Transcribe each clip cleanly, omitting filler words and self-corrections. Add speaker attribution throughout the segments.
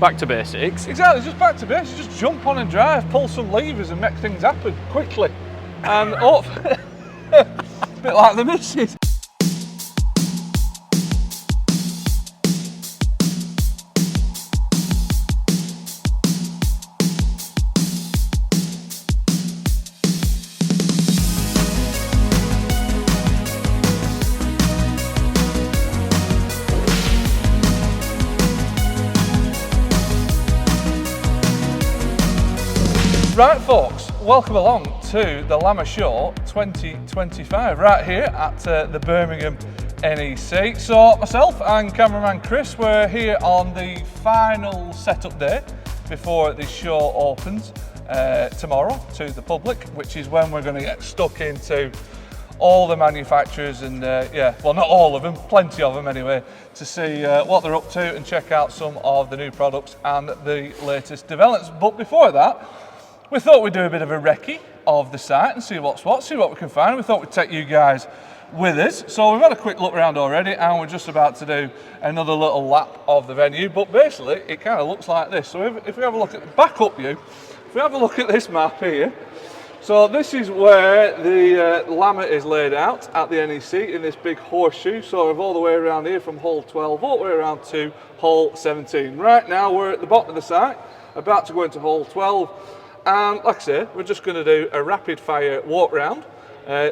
Speaker 1: Back to basics.
Speaker 2: Exactly, just back to basics. Just jump on and drive, pull some levers and make things happen quickly. And up, a bit like the missus. Right folks, welcome along to the LAMMA Show 2025 right here at the Birmingham NEC. So myself and cameraman Chris, we're here on the final setup day before the show opens tomorrow to the public, which is when we're going to get stuck into all the manufacturers and well, not all of them, plenty of them anyway, to see what they're up to and check out some of the new products and the latest developments. But before that, we thought we'd do a bit of a recce of the site and see what's what, see what we can find. We thought we'd take you guys with us. So we've had a quick look around already and we're just about to do another little lap of the venue. But basically, it kind of looks like this. So if we have a look at, back up you, if we have a look at this map here, so this is where the LAMMA is laid out at the NEC in this big horseshoe, sort of all the way around here from hole 12 all the way around to hole 17. Right now we're at the bottom of the site, about to go into hole 12. And like I say, we're just going to do a rapid fire walk round,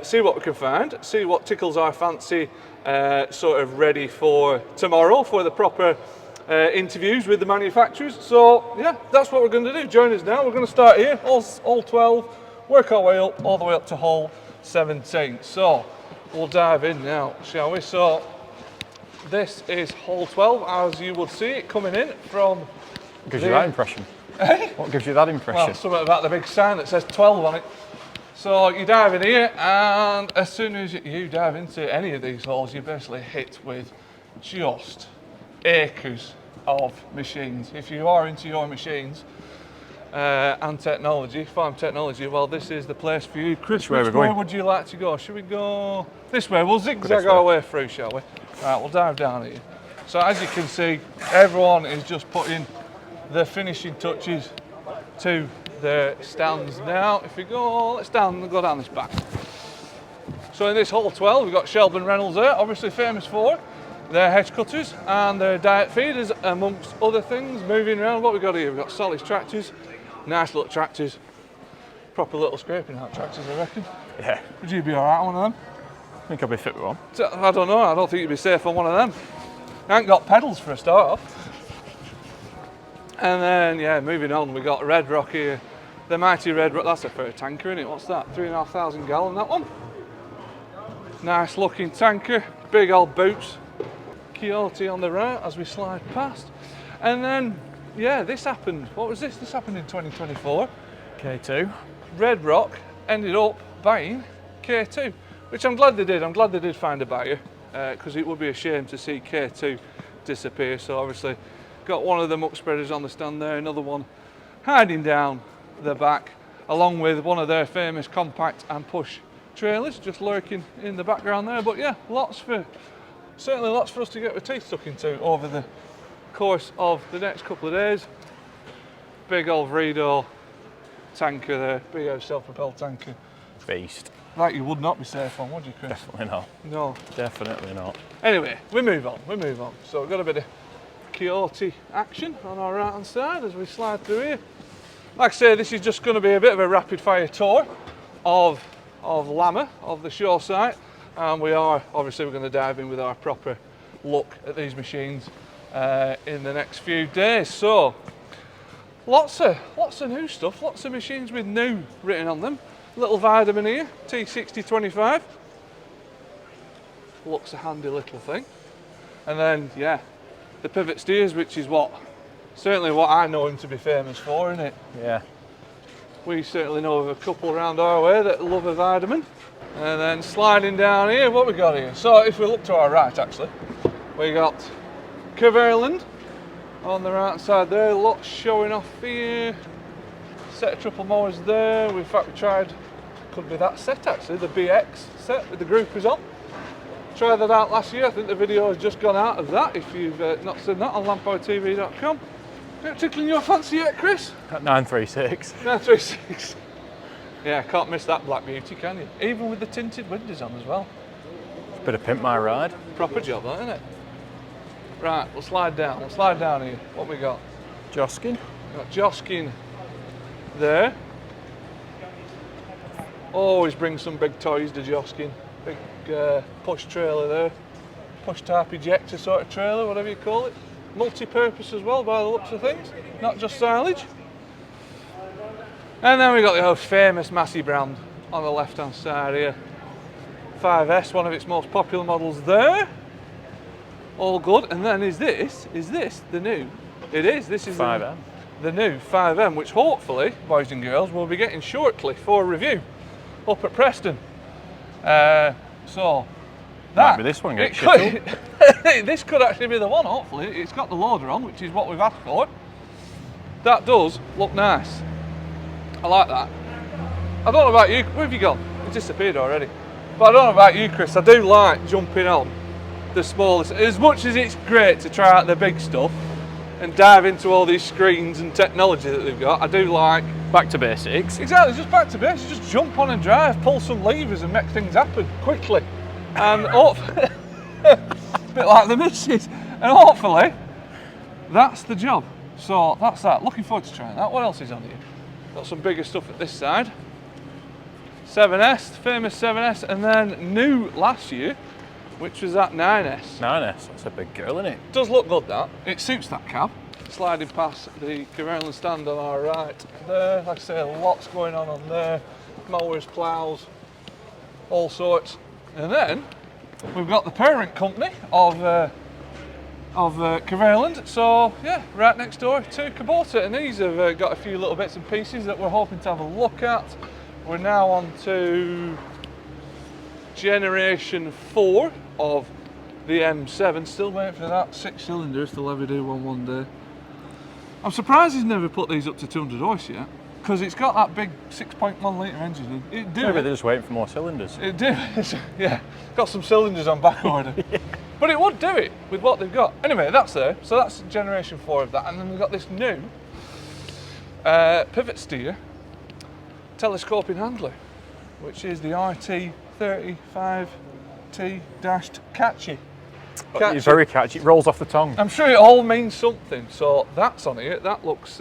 Speaker 2: see what we can find, see what tickles our fancy, sort of ready for tomorrow for the proper interviews with the manufacturers. So yeah, that's what we're going to do. Join us now. We're going to start here, hole 12, work our way up all the way up to hole 17. So we'll dive in now, shall we? So this is hole 12, as you would see it coming in from.
Speaker 1: Gives you that impression. What gives you that impression?
Speaker 2: Well, something about the big sign that says 12 on it. So you dive in here, and as soon as you dive into any of these holes, you're basically hit with just acres of machines. If you are into your machines and technology, farm technology, well, this is the place for you. Chris, which way would you like to go? Should we go this way? We'll zigzag our way through, shall we? Right, we'll dive down here. So as you can see, everyone is just putting the finishing touches to the stands now. If we go, let's go down this back. So in this hole 12, we've got Shelby and Reynolds there, obviously famous for their hedge cutters and their diet feeders, amongst other things. Moving around, what we've got here, we've got Solly's tractors, nice little tractors, proper little scraping out tractors, I reckon.
Speaker 1: Yeah.
Speaker 2: Would you be all right on one of them?
Speaker 1: I think I'll be fit with one.
Speaker 2: I don't know, I don't think you'd be safe on one of them. I ain't got pedals for a start off. And then, yeah, moving on, we got Red Rock here. The mighty Red Rock, that's a fair tanker, isn't it? What's that? 3,500 gallon, that one. Nice looking tanker, big old boots. Quixote on the right as we slide past. And then, yeah, this happened. What was this? This happened in 2024.
Speaker 1: K2.
Speaker 2: Red Rock ended up buying K2, which I'm glad they did. I'm glad they did find a buyer, because it would be a shame to see K2 disappear. So obviously, got one of the muck spreaders on the stand there, another one hiding down the back, along with one of their famous compact and push trailers just lurking in the background there. But yeah, certainly lots for us to get our teeth stuck into over the course of the next couple of days. Big old Vredo tanker there, big old self-propelled tanker.
Speaker 1: Beast.
Speaker 2: Like you would not be safe on, would you, Chris?
Speaker 1: Definitely not.
Speaker 2: No.
Speaker 1: Definitely not.
Speaker 2: Anyway, we move on. So we've got a bit of Quixote action on our right hand side as we slide through here. Like I say, this is just going to be a bit of a rapid fire tour of LAMMA, of the show site, and we're going to dive in with our proper look at these machines in the next few days. So lots of new stuff, lots of machines with new written on them. Little vitamin here, T6025. Looks a handy little thing. And then, yeah, the pivot steers, which is certainly what I know him to be famous for, isn't it?
Speaker 1: Yeah.
Speaker 2: We certainly know of a couple around our way that love a vitamin. And then sliding down here, what we got here? So if we look to our right, actually, we got Cumberland on the right side there, lots showing off here. Set of triple mowers there. In fact, we tried, could be that set actually, the BX set with the groupers on. Tried that out last year. I think the video has just gone out of that if you've not seen that on LandPowerTV.com. Not tickling your fancy yet, Chris?
Speaker 1: At 936.
Speaker 2: 936. Yeah, can't miss that Black Beauty, can you? Even with the tinted windows on as well.
Speaker 1: Bit of pimp my ride.
Speaker 2: Proper job, that, isn't it? Right, we'll slide down. We'll slide down here. What we got?
Speaker 1: Joskin.
Speaker 2: We've got Joskin there. Always bring some big toys to Joskin. Big push trailer there. Push type ejector sort of trailer, whatever you call it. Multi-purpose as well, by the looks of things. Not just silage. And then we got the most famous Massey brand on the left-hand side here. 5S, one of its most popular models there. All good. And then is this the new? It is. This is
Speaker 1: 5M.
Speaker 2: The new 5M, which hopefully, boys and girls, we'll be getting shortly for review up at Preston. So
Speaker 1: Might be this one. Get
Speaker 2: this could actually be the one. Hopefully, it's got the loader on, which is what we've asked for. That does look nice. I like that. I don't know about you. Where have you gone? It's disappeared already. But I don't know about you, Chris. I do like jumping on the smallest. As much as it's great to try out the big stuff and dive into all these screens and technology that they've got, I do like
Speaker 1: Back to basics.
Speaker 2: exactly just back to basics. Just jump on and drive, pull some levers, and make things happen quickly. And hopefully, a bit like the missus. And hopefully, that's the job. So that's that. Looking forward to trying that. What else is on here? Got some bigger stuff at this side. 7S, famous 7S, and then new last year, which was that 9S.
Speaker 1: 9S, that's a big girl, isn't it?
Speaker 2: Does look good, that. It suits that cab. Sliding past the Krone stand on our right there. Like I say, lots going on there. Mowers, ploughs, all sorts. And then we've got the parent company of Krone. So yeah, right next door to Kubota, and these have got a few little bits and pieces that we're hoping to have a look at. We're now on to generation 4 of the M7. Still waiting for that 6 cylinders. They'll ever do one day. I'm surprised he's never put these up to 200 horse yet, because it's got that big 6.1 litre engine. It do.
Speaker 1: Maybe they're just waiting for more cylinders.
Speaker 2: It do. Yeah, got some cylinders on back order. Yeah. But it would do it with what they've got. Anyway, that's there. So that's generation 4 of that, and then we've got this new pivot steer telescoping handler, which is the RT35T-catchy.
Speaker 1: It's very catchy. It rolls off the tongue.
Speaker 2: I'm sure it all means something. So that's on here. That looks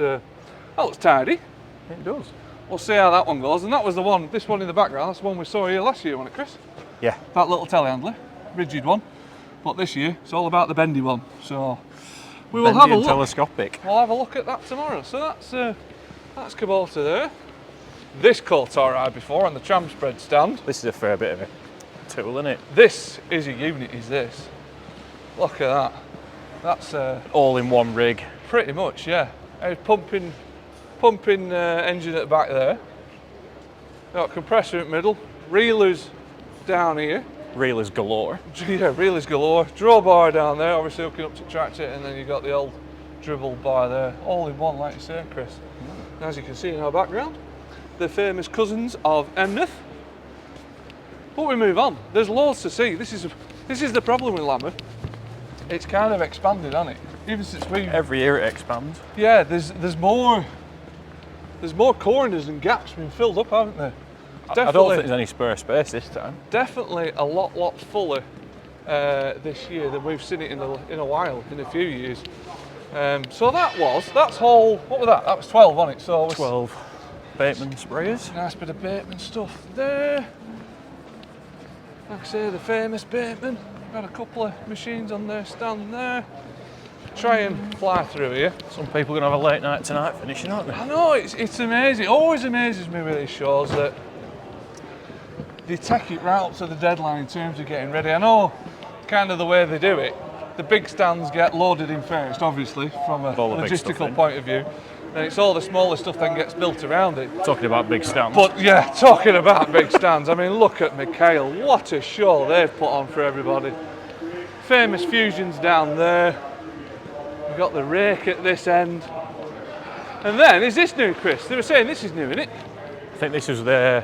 Speaker 2: tidy.
Speaker 1: It does.
Speaker 2: We'll see how that one goes. And that was the one. This one in the background. That's the one we saw here last year, wasn't it, Chris?
Speaker 1: Yeah.
Speaker 2: That little telehandler, rigid one. But this year it's all about the bendy one. So we will have a look.
Speaker 1: Telescopic.
Speaker 2: We'll have a look at that tomorrow. So that's Kubota there. This caught our eye before on the tram spread stand.
Speaker 1: This is a fair bit of a tool, isn't it?
Speaker 2: This is a unit, is this. Look at that. That's
Speaker 1: all in one rig.
Speaker 2: Pretty much, yeah. A pumping engine at the back there. Got compressor in the middle. Reelers down here.
Speaker 1: Reelers galore.
Speaker 2: Yeah, reelers galore. Draw bar down there, obviously hooking up to tractor, and then you've got the old dribble bar there. All in one, like you say, Chris. And as you can see in our background, the famous cousins of Emneth. But we move on. There's loads to see. This is the problem with LAMMA. It's kind of expanded, hasn't it? Even since we.
Speaker 1: Every year it expands.
Speaker 2: Yeah, there's more corners and gaps being filled up, haven't there?
Speaker 1: I don't think there's any spare space this time.
Speaker 2: Definitely a lot fuller this year than we've seen it in a while, in a few years. So that's whole. What was that? That was 12, wasn't it? So
Speaker 1: 12 Bateman sprayers.
Speaker 2: Nice bit of Bateman stuff there. Like I say, the famous Bateman. Got a couple of machines on their stand there. Try and fly through here.
Speaker 1: Some people are going to have a late night tonight finishing, aren't they?
Speaker 2: I know, it's amazing. It always amazes me with these shows that they take it right up to the deadline in terms of getting ready. I know kind of the way they do it. The big stands get loaded in first, obviously, from a logistical point of view. And it's all the smaller stuff then gets built around it.
Speaker 1: Talking about big stands.
Speaker 2: But yeah, talking about big stands, I mean, look at McHale. What a show they've put on for everybody. Famous Fusions down there. We've got the rake at this end. And then, is this new, Chris? They were saying this is new, isn't it?
Speaker 1: I think this is the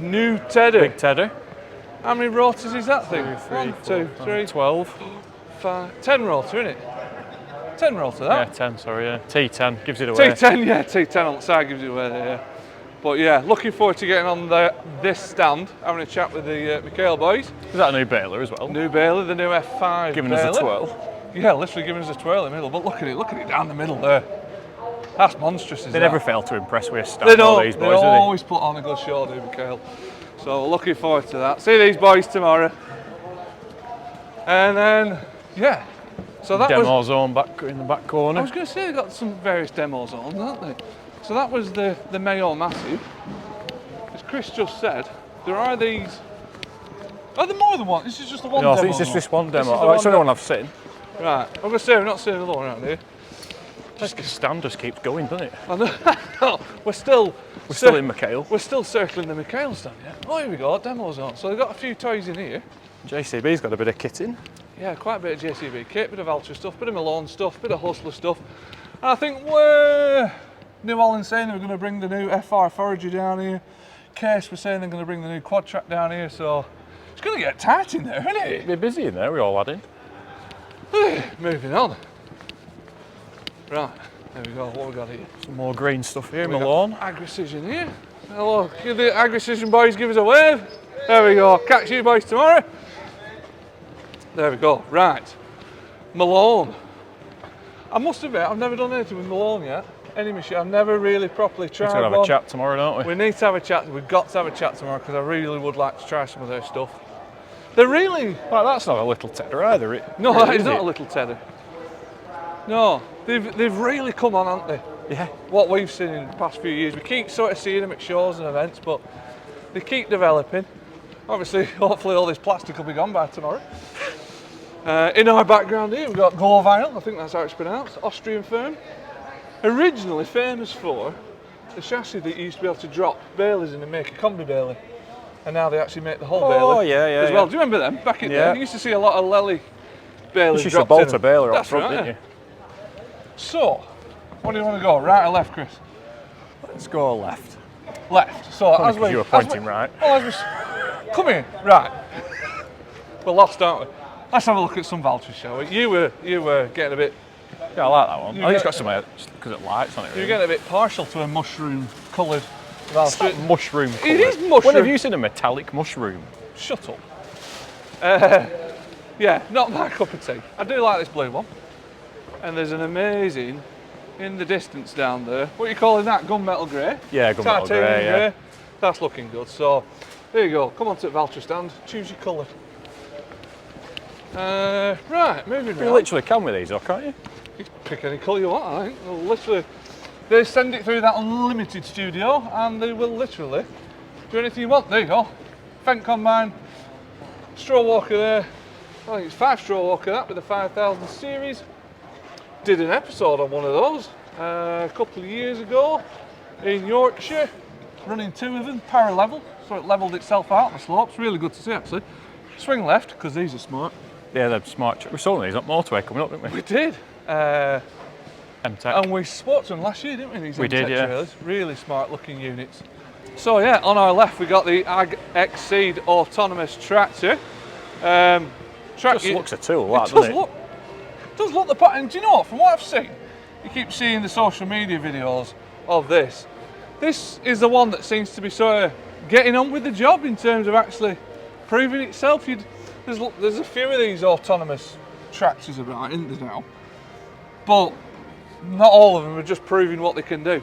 Speaker 2: new Tedder.
Speaker 1: Big Tedder.
Speaker 2: How many rotors is that thing? 1, 2, 3,
Speaker 1: 12.
Speaker 2: 5, 10 rotor, isn't it? 10 roll to that.
Speaker 1: Yeah, 10, sorry, yeah. T10 gives it away.
Speaker 2: T10, yeah, T10 on the side gives it away there, yeah. But yeah, looking forward to getting on this stand, having a chat with the McHale boys.
Speaker 1: Is that a new baler as well?
Speaker 2: New baler, the new F5
Speaker 1: Giving
Speaker 2: baler.
Speaker 1: us a twirl.
Speaker 2: Yeah, literally giving us a twirl in the middle, but look at it down the middle there. That's monstrous, isn't it?
Speaker 1: They never fail to impress with a stand, all these boys,
Speaker 2: they always put on a good show, do McHale. So looking forward to that. See these boys tomorrow. And then, yeah. So that
Speaker 1: Demo zone back in the back corner.
Speaker 2: I was going to say they've got some various demo zones, haven't they? So that was the McHale Massey. As Chris just said, there are these. Are there more than one? This is just the one demo.
Speaker 1: No, I think it's just this one demo.
Speaker 2: This is
Speaker 1: Oh, it's the only one I've seen.
Speaker 2: Right. I'm going to say we've not seen another one around here.
Speaker 1: Just the stand just keeps going, doesn't it?
Speaker 2: I know. We're still
Speaker 1: in McHale.
Speaker 2: We're still circling the McHale stand, yeah. Oh, here we go, demo zone. So they've got a few toys in here.
Speaker 1: JCB's got a bit of kit in.
Speaker 2: Yeah, quite a bit of JCB kit, bit of Ultra stuff, bit of Malone stuff, bit of Hustler stuff. And I think New Holland saying they're going to bring the new FR Forager down here. Case was saying they're going to bring the new quad track down here, so it's going to get tight in there, isn't it?
Speaker 1: It'll be busy in there, we all had in.
Speaker 2: Moving on. Right, there we go, what have we got here?
Speaker 1: Some more green stuff here,
Speaker 2: We
Speaker 1: Malone.
Speaker 2: got Agri-Precision here. Hello, give the Agri-Precision boys, give us a wave. There we go, catch you boys tomorrow. There we go, right. Malone. I must admit, I've never done anything with Malone yet. Any machine, I've never really properly tried
Speaker 1: We're going to have a chat tomorrow, don't we?
Speaker 2: We need to have a chat, we've got to have a chat tomorrow because I really would like to try some of their stuff. They're really...
Speaker 1: Well, that's not a little tedder either.
Speaker 2: No, that is not a little tedder. No, they've really come on, haven't they?
Speaker 1: Yeah.
Speaker 2: What we've seen in the past few years. We keep sort of seeing them at shows and events, but they keep developing. Obviously, hopefully all this plastic will be gone by tomorrow. In our background here, we've got Gorvile, I think that's how it's pronounced, Austrian firm. Originally famous for the chassis that used to be able to drop balers in and make a combi baler. And now they actually make the whole baler as well. Do you remember them back in there? You used to see a lot of Lely balers.
Speaker 1: You used to bolt a baler up
Speaker 2: That's
Speaker 1: front,
Speaker 2: right,
Speaker 1: didn't you?
Speaker 2: So, what do you want to go, right or left, Chris?
Speaker 1: Let's go left.
Speaker 2: Left. So
Speaker 1: Probably because you were pointing right.
Speaker 2: Come here. Right. We're lost, aren't we? Let's have a look at some Valtry's, shall we? You were getting a bit.
Speaker 1: Yeah, I like that one. I think it's got some because it lights on it. Really.
Speaker 2: You're getting a bit partial to a mushroom coloured
Speaker 1: It's not
Speaker 2: Valtry.
Speaker 1: mushroom coloured.
Speaker 2: It is mushroom.
Speaker 1: When have you seen a metallic mushroom?
Speaker 2: Shut up. Yeah, not my cup of tea. I do like this blue one. And there's an amazing, in the distance down there, what are you calling that? Gunmetal grey?
Speaker 1: Yeah, gunmetal grey, yeah.
Speaker 2: That's looking good. So, there you go. Come on to the Valtry stand. Choose your colour. Right, moving on.
Speaker 1: You literally can with these, though, can't you?
Speaker 2: You can pick any colour you want, I think. They'll literally, they send it through that unlimited studio and they will literally do anything you want. There you go. Fendt Combine, straw walker there. I think it's 5 straw walker that with the 5000 series. Did an episode on one of those a couple of years ago in Yorkshire, running 2 of them, parallel, so it levelled itself out on the slopes. Really good to see actually. Swing left, because these are smart.
Speaker 1: Yeah, they're smart. We saw these up motorway coming up, didn't we?
Speaker 2: We did.
Speaker 1: M-Tech.
Speaker 2: And we spoke to them last year, didn't we? These
Speaker 1: We did, yeah.
Speaker 2: trailers. Really smart looking units. So yeah, on our left we got the Ag Exceed autonomous tractor.
Speaker 1: Just looks a tool, that,
Speaker 2: does
Speaker 1: doesn't it?
Speaker 2: look. Does look the pattern. Do you know what? From what I've seen, you keep seeing the social media videos of this. This is the one that seems to be sort of getting on with the job in terms of actually proving itself. There's a few of these autonomous tractors about, isn't there now? But not all of them are just proving what they can do.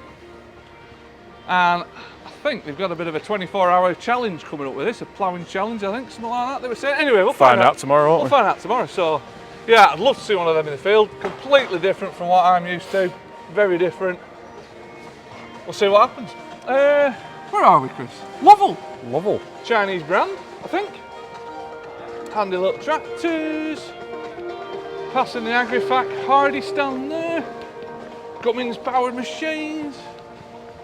Speaker 2: And I think they've got a bit of a 24-hour challenge coming up with this, a ploughing challenge, I think, something like that they were saying. Anyway, we'll
Speaker 1: find out tomorrow, won't we?
Speaker 2: We'll find out tomorrow. So, yeah, I'd love to see one of them in the field. Completely different from what I'm used to. Very different. We'll see what happens. Where are we, Chris? Lovell.
Speaker 1: Lovell.
Speaker 2: Chinese brand, I think. Handy little tractors. Passing the Agrifac Hardy stand there. Cummins powered machines.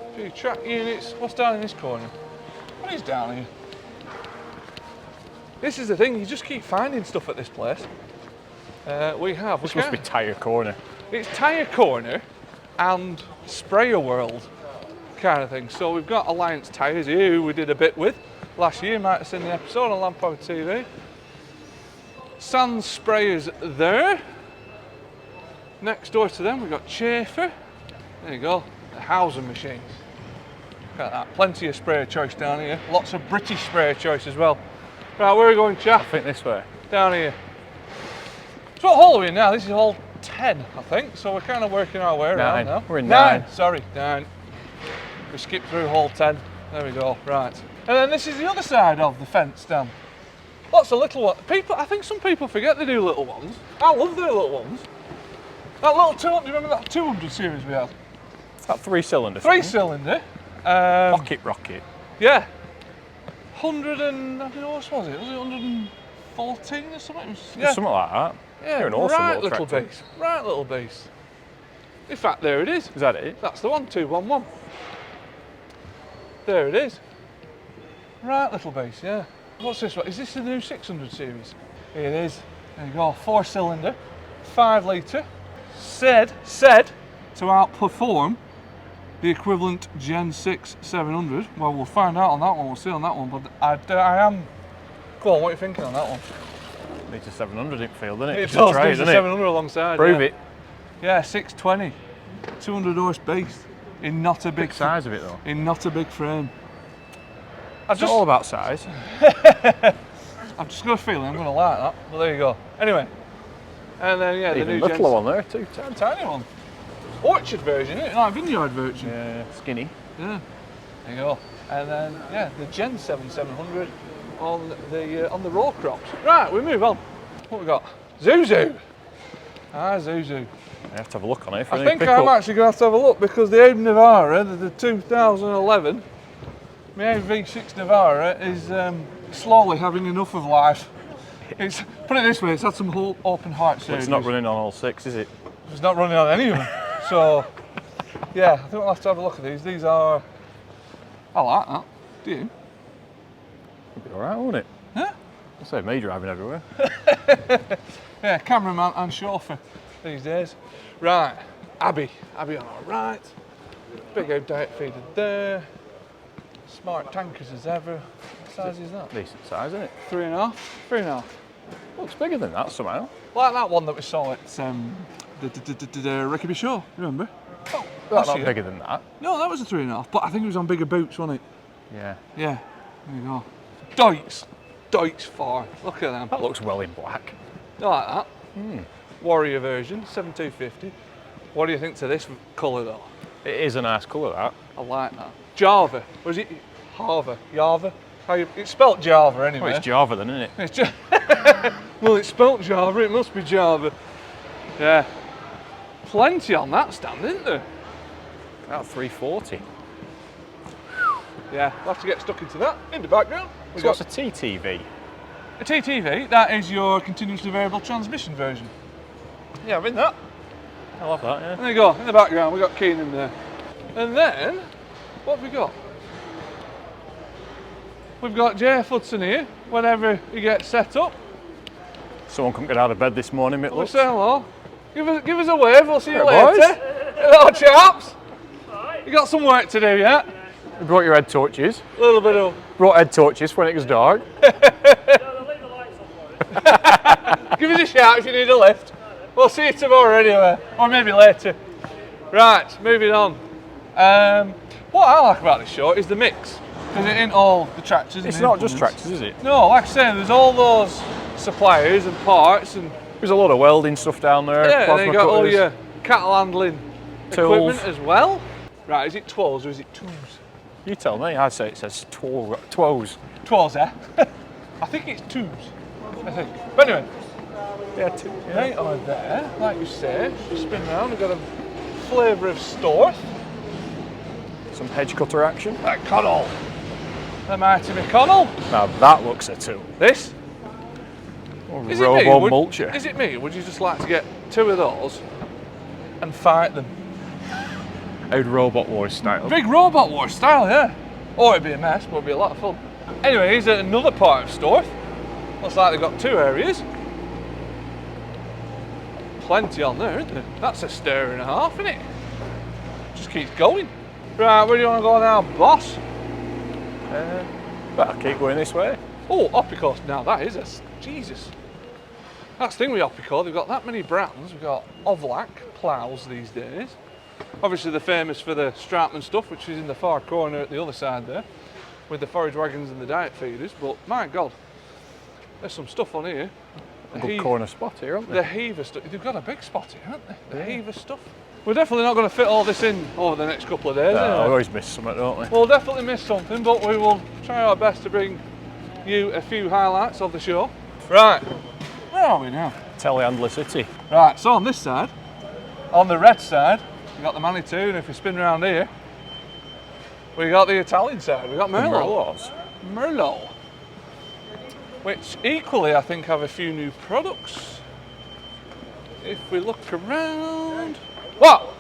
Speaker 2: A few track units. What's down in this corner? What is down here? This is the thing, you just keep finding stuff at this place.
Speaker 1: This must be Tyre Corner.
Speaker 2: It's Tyre Corner and Sprayer World kind of thing. So we've got Alliance Tyres here, who we did a bit with last year. You might have seen the episode on LandPowerTV. Sand sprayers there. Next door to them, we've got Chafer. There you go, the housing machines. Look at that, plenty of sprayer choice down here. Lots of British sprayer choice as well. Right, where are we going, chap?
Speaker 1: I think this way.
Speaker 2: Down here. So what hole are we in now? This is hole 10, I think. So we're kind of working our way around now.
Speaker 1: We're in 9.
Speaker 2: Sorry, 9. We skipped through hole 10. There we go, right. And then this is the other side of the fence, Dan. Lots of little ones. I think some people forget they do little ones. I love their little ones. That little 200, do you remember that 200 series we had?
Speaker 1: That 3-cylinder.
Speaker 2: 3-cylinder.
Speaker 1: Rocket.
Speaker 2: Yeah. 100 and, how many horse was it? Was it 114 or something? Yeah.
Speaker 1: Something like that.
Speaker 2: Yeah,
Speaker 1: They're an awesome
Speaker 2: right little
Speaker 1: tractor.
Speaker 2: beast. Right little beast. In fact, there it is.
Speaker 1: Is that it?
Speaker 2: That's the one, 211. There it is. Right little beast, yeah. What's this one? Is this the new 600 series? It is. There you go, 4-cylinder, 5 litre. Said to outperform the equivalent Gen 6 700. Well, we'll find out on that one, we'll see on that one, but I am... Go on, what are you thinking on that one?
Speaker 1: Needs a 700 in field, doesn't it?
Speaker 2: It does, needs a 700 alongside.
Speaker 1: Prove
Speaker 2: yeah.
Speaker 1: it.
Speaker 2: Yeah, 620, 200 horse beast in not a big
Speaker 1: Size of it though.
Speaker 2: in not a big frame.
Speaker 1: It's all about size.
Speaker 2: I've just got a feeling I'm going to like that, but there you go. Anyway, and then yeah,
Speaker 1: Even
Speaker 2: the new
Speaker 1: littler one there too.
Speaker 2: tiny one. Orchard version, isn't it? Like vineyard version.
Speaker 1: Yeah, skinny.
Speaker 2: Yeah. There you go. And then yeah, the Gen 7 700 on the raw crops. Right, we move on. What we got? Zuzu. Zuzu.
Speaker 1: I have to have a look on it.
Speaker 2: I think I'm actually going to have a look because the Abe Navara, the 2011, my Abe V6 Navara is slowly having enough of life. It's, put it this way, it's had some whole open heart surgery.
Speaker 1: It's not running on all 6, is it?
Speaker 2: It's not running on any of them. So, yeah, I think we'll have to have a look at these. These are, I like that. Do you?
Speaker 1: It'll be alright, won't it?
Speaker 2: Yeah.
Speaker 1: I'll save me driving everywhere.
Speaker 2: Yeah, cameraman and chauffeur these days. Right, Abby on our right. Big old diet feeder there. Smart tankers as ever. What size is that?
Speaker 1: Decent size, isn't it?
Speaker 2: 3.5? 3.5.
Speaker 1: Looks bigger than that somehow.
Speaker 2: Like that one that we saw at the Rickaby Show, remember?
Speaker 1: Oh, that's not bigger than that.
Speaker 2: No, that was a 3.5, but I think it was on bigger boots, wasn't it?
Speaker 1: Yeah.
Speaker 2: Yeah, there you go. Deutz 4, look at them.
Speaker 1: That looks well in black.
Speaker 2: I like that. Warrior version, 7250. What do you think to this colour though?
Speaker 1: It is a nice colour, that.
Speaker 2: I like that. Java, or is it Java? Java? It's spelt Java anyway.
Speaker 1: Well, it's Java then, isn't it?
Speaker 2: It's well, it's spelt Java, it must be Java. Yeah. Plenty on that stand, isn't there?
Speaker 1: About 340.
Speaker 2: Yeah, we'll have to get stuck into that in the background.
Speaker 1: So what's a TTV?
Speaker 2: A TTV, that is your continuously variable transmission version. Yeah, I'm in that.
Speaker 1: I love that, yeah.
Speaker 2: There you go, in the background, we've got Keenan there. And then, what have we got? We've got JF Hudson here, whenever he gets set up.
Speaker 1: Someone couldn't get out of bed this morning, it
Speaker 2: We'll
Speaker 1: looks.
Speaker 2: say hello. Give us a wave, we'll see you
Speaker 1: Right,
Speaker 2: later.
Speaker 1: boys.
Speaker 2: Hello, chaps. You got some work to do yet?
Speaker 1: We brought your head torches.
Speaker 2: A little bit of...
Speaker 1: Brought head torches when it was dark.
Speaker 2: Give us a shout if you need a lift. We'll see you tomorrow anyway, or maybe later. Right, moving on. What I like about this show is the mix, because it ain't all the tractors.
Speaker 1: It's not just tractors, is it?
Speaker 2: No, like I say, there's all those suppliers and parts and...
Speaker 1: There's a lot of welding stuff down there.
Speaker 2: Yeah, and then you got all
Speaker 1: cutters,
Speaker 2: your cattle handling
Speaker 1: tools.
Speaker 2: equipment as well. Right, is it twos or is it twos?
Speaker 1: You tell me, I say it says twos.
Speaker 2: Twos, eh? I think it's twos, I think. But anyway,
Speaker 1: Yeah, two.
Speaker 2: they are there, like you say. You spin around, we've got a flavour of Storth.
Speaker 1: Some hedge cutter action.
Speaker 2: That Connell. The mighty McConnell.
Speaker 1: Now that looks a tool.
Speaker 2: This? Is it me?
Speaker 1: Robo mulcher.
Speaker 2: Is it me, or would you just like to get 2 of those and fight them?
Speaker 1: Out Robot Wars style.
Speaker 2: Big Robot War style, yeah. Or it'd be a mess, but it'd be a lot of fun. Anyway, here's another part of Storth. Looks like they've got 2 areas. Plenty on there, isn't there? That's a stir and a half, isn't it? Just keeps going. Right, where do you want to go now, boss?
Speaker 1: But I'll keep going this way.
Speaker 2: Oh, Opicos. Now that is a... Jesus. That's the thing with Oppico, they've got that many brands. We've got Ovlac ploughs these days. Obviously they're famous for the Stratman stuff, which is in the far corner at the other side there, with the forage wagons and the diet feeders, but my God, there's some stuff on here.
Speaker 1: A good corner spot here, haven't they?
Speaker 2: The heaver stuff, they've got a big spot here, haven't they? The heaver stuff. We're definitely not going to fit all this in over the next couple of days,
Speaker 1: No, we always miss something, don't we?
Speaker 2: We'll definitely miss something, but we will try our best to bring you a few highlights of the show. Right, where are we now?
Speaker 1: Telehandler City.
Speaker 2: Right, so on this side, on the red side, we got the Manitou, and if we spin around here, we got the Italian side, we got Merlot. Merlot. Which equally, I think, have a few new products. If we look around... What?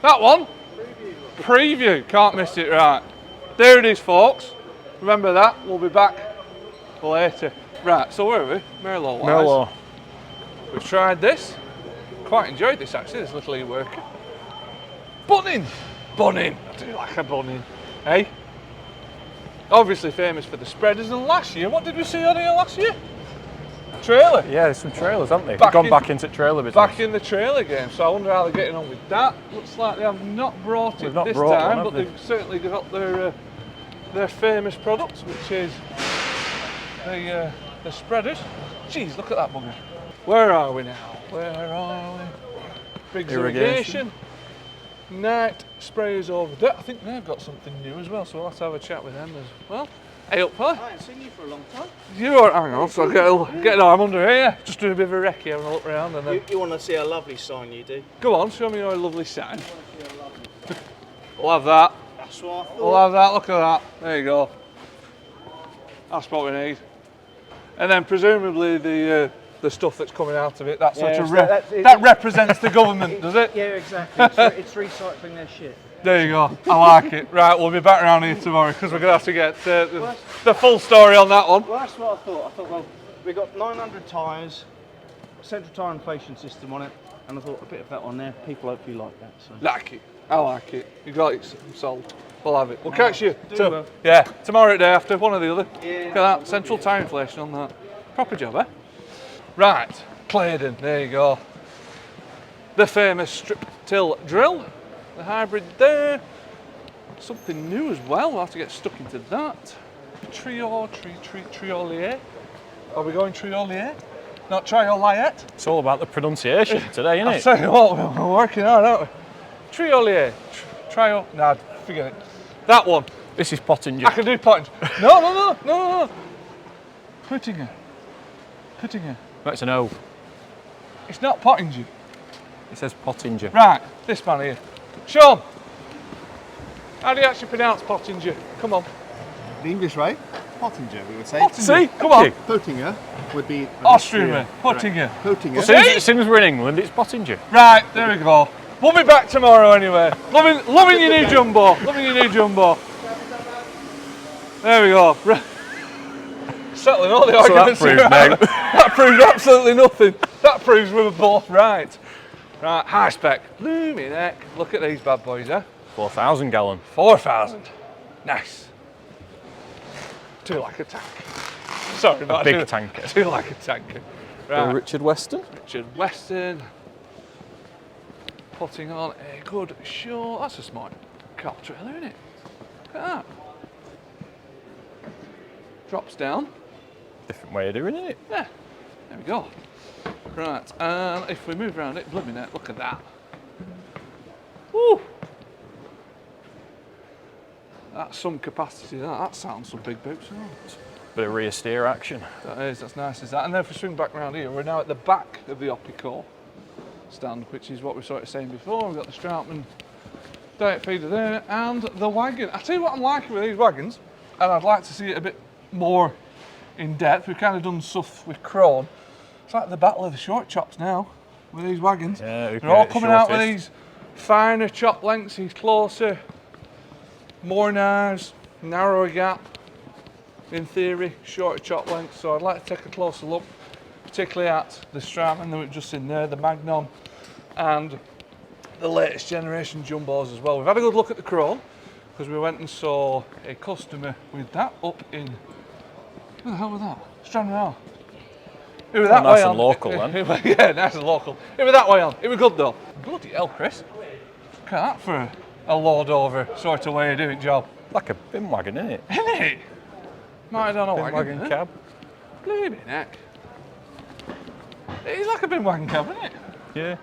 Speaker 2: That one? Preview. Can't miss it, right. There it is, folks. Remember that, we'll be back later. Right, so where are we? Merlot wise.
Speaker 1: Merlot.
Speaker 2: We've tried this. Quite enjoyed this actually, this little e-worker. Bunning! Bunning! I do like a bunning. Hey? Obviously famous for the spreaders, and last year, what did we see on here last year? Trailer.
Speaker 1: Yeah, there's some trailers, haven't they? They've gone back into trailer business.
Speaker 2: Back in the trailer game, so I wonder how they're getting on with that. Looks like they have not brought it this time, but they've certainly got their famous products, which is the spreaders. Jeez, look at that bugger. Where are we now? Where are we? Briggs Irrigation. Night sprayers over there. I think they've got something new as well, so we'll have to have a chat with them as well. Hey up, fella. I
Speaker 3: haven't seen you for a long time.
Speaker 2: You are, hang on, so get an arm under here. Just doing a bit of a recce, having a look around. And then
Speaker 3: you want to see a lovely sign, you do?
Speaker 2: Go on, show me your lovely sign. We'll have that.
Speaker 3: That's what I thought.
Speaker 2: We'll have that, look at that. There you go. That's what we need. And then presumably the stuff that's coming out of it, that represents the government, does it?
Speaker 3: Yeah, exactly. It's recycling their shit.
Speaker 2: There you go. I like it. Right, we'll be back around here tomorrow because we're going to have to get the full story on that one.
Speaker 3: Well, that's what I thought. I thought, well, we've got 900 tyres, central tyre inflation system on it, and I thought a bit of that on there. People hopefully like that. So.
Speaker 2: Like it. I like it. You got it sold. We'll have it. We'll catch you. Yeah, tomorrow or day after, one or the other.
Speaker 3: Yeah.
Speaker 2: Look at that. Central tyre inflation on that. Proper job, eh? Right, Claydon. There you go. The famous strip till drill. The hybrid there. Something new as well. We'll have to get stuck into that. Triolier. Are we going Triolier? Not Trioliet?
Speaker 1: It's all about the pronunciation today, isn't it?
Speaker 2: I'll tell you what, we're working hard, aren't we? Triolier. Nah, forget it. That one.
Speaker 1: This is Pottinger.
Speaker 2: I can do Pottinger. No. Puttinger.
Speaker 1: That's an O.
Speaker 2: It's not Pottinger.
Speaker 1: It says Pottinger.
Speaker 2: Right, this man here. Sean, how do you actually pronounce Pottinger? Come on.
Speaker 4: The English way, Pottinger, we would say.
Speaker 2: Pottinger. See, come on.
Speaker 4: Pottinger would be
Speaker 2: Austrian. Pottinger.
Speaker 4: Pottinger.
Speaker 1: Well, as soon as we're in England, it's Pottinger.
Speaker 2: Right, there we go. We'll be back tomorrow anyway. Loving your new jumbo. Loving your new jumbo. There we go. Settling all the arguments. That proves absolutely nothing. That proves we were both right. Right, high spec, bloomy neck. Look at these bad boys, eh?
Speaker 1: 4,000 gallon.
Speaker 2: 4,000. Nice. Too like a tank. Sorry, but
Speaker 1: big tanker.
Speaker 2: Too like a tanker. Right.
Speaker 1: Richard Weston.
Speaker 2: Richard Weston. Putting on a good show. That's a smart car trailer, isn't it? Look at that. Drops down.
Speaker 1: Different way of doing it.
Speaker 2: Yeah, there we go. Right, and if we move around it, blooming it, look at that. Woo! That's some capacity, that sounds some big boots.
Speaker 1: Bit of rear steer action.
Speaker 2: That's nice as that. And then if we swing back around here, we're now at the back of the Oppico stand, which is what we were sort of saying before. We've got the Stratman diet feeder there, and the wagon. I tell you what I'm liking with these wagons, and I'd like to see it a bit more in depth. We've kind of done stuff with Krone. It's like the battle of the short chops now with these wagons.
Speaker 1: Yeah,
Speaker 2: they're all coming out with these finer chop lengths, these closer, more knives, narrower gap, in theory, shorter chop lengths. So I'd like to take a closer look, particularly at the Stratman that we've just seen there, the Magnum, and the latest generation jumbos as well. We've had a good look at the Krone, because we went and saw a customer with that up in, where the hell was that? Stranraer. It was that
Speaker 1: nice
Speaker 2: way
Speaker 1: and
Speaker 2: on.
Speaker 1: local then.
Speaker 2: Yeah, nice and local. It was that way on. It was good though. Bloody hell, Chris. Look at that for a load over sort of way of doing job.
Speaker 1: Like a bin wagon, isn't it?
Speaker 2: Isn't it? Might have done a
Speaker 1: Bin
Speaker 2: wagon,
Speaker 1: wagon cab.
Speaker 2: Blimey neck. It is like a bin wagon cab, isn't it?
Speaker 1: Yeah.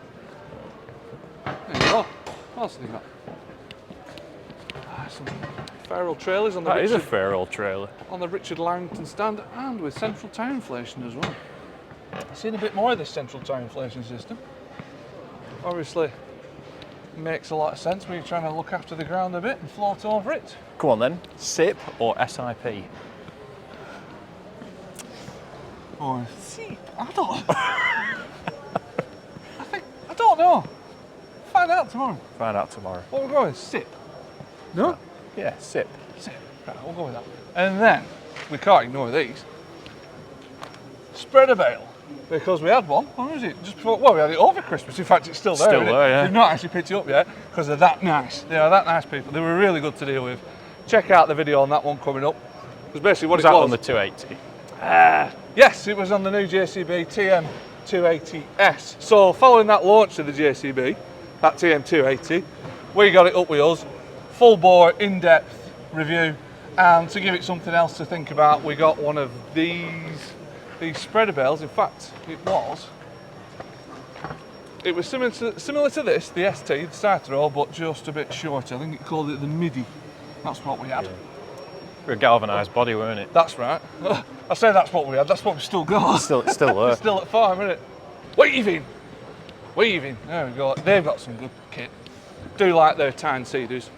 Speaker 2: There you go. What else have they got? Some feral trailers on the
Speaker 1: That is a
Speaker 2: Richard,
Speaker 1: fair old trailer.
Speaker 2: on the Richard Langton stand, and with central tire inflation as well. I've seen a bit more of this central tire inflation system. Obviously, makes a lot of sense when you're trying to look after the ground a bit and float over it.
Speaker 1: Come on then, SIP or SIP?
Speaker 2: Or see, I don't know. Find out tomorrow.
Speaker 1: Find out tomorrow.
Speaker 2: What we're going with? Sip. No?
Speaker 1: Yeah, SIP.
Speaker 2: Sip. Right, we'll go with that. And then, we can't ignore these. Spreader bale. Because we had one, when was it? Just before, well, we had it over Christmas. In fact, it's still there.
Speaker 1: Still
Speaker 2: isn't
Speaker 1: there,
Speaker 2: it?
Speaker 1: yeah.
Speaker 2: We've not actually picked it up yet because they're that nice. They are that nice people. They were really good to deal with. Check out the video on that one coming up. Because basically what
Speaker 1: Was
Speaker 2: it
Speaker 1: that
Speaker 2: was.
Speaker 1: on the 280?
Speaker 2: Yes, it was on the new JCB TM280S. So following that launch of the JCB, that TM280, we got it up with us. Full bore, in-depth review. And to give it something else to think about, we got one of these spreader bales. In fact, it was similar to this, the ST, the starter roll, but just a bit shorter. I think it called it the MIDI. That's what we had.
Speaker 1: For a galvanised body, weren't it?
Speaker 2: That's right. I say that's what we had, that's what we still got.
Speaker 1: It's still there.
Speaker 2: It's still at farm, isn't it? Weaving. There we go. They've got some good kit. Do like their tine seeders.